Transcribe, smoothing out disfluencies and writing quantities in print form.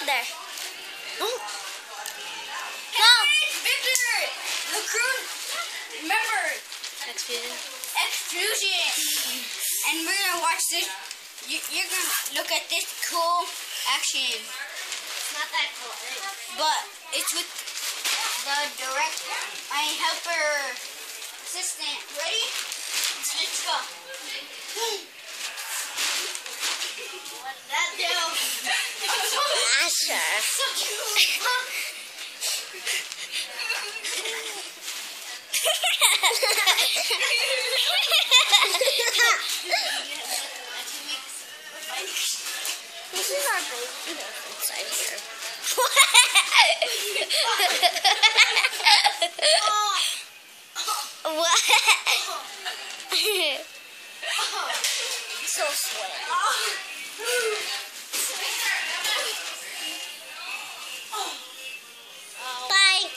there. Oh. Go. Victor! The crew, remember, Extrusion. and we're gonna watch this. You're gonna look at this cool action, It's not that cool. but it's with the my helper assistant. Ready? Let's go. What did that do? Asher. So cute. This is our baby inside here. What? So sweaty. Bye.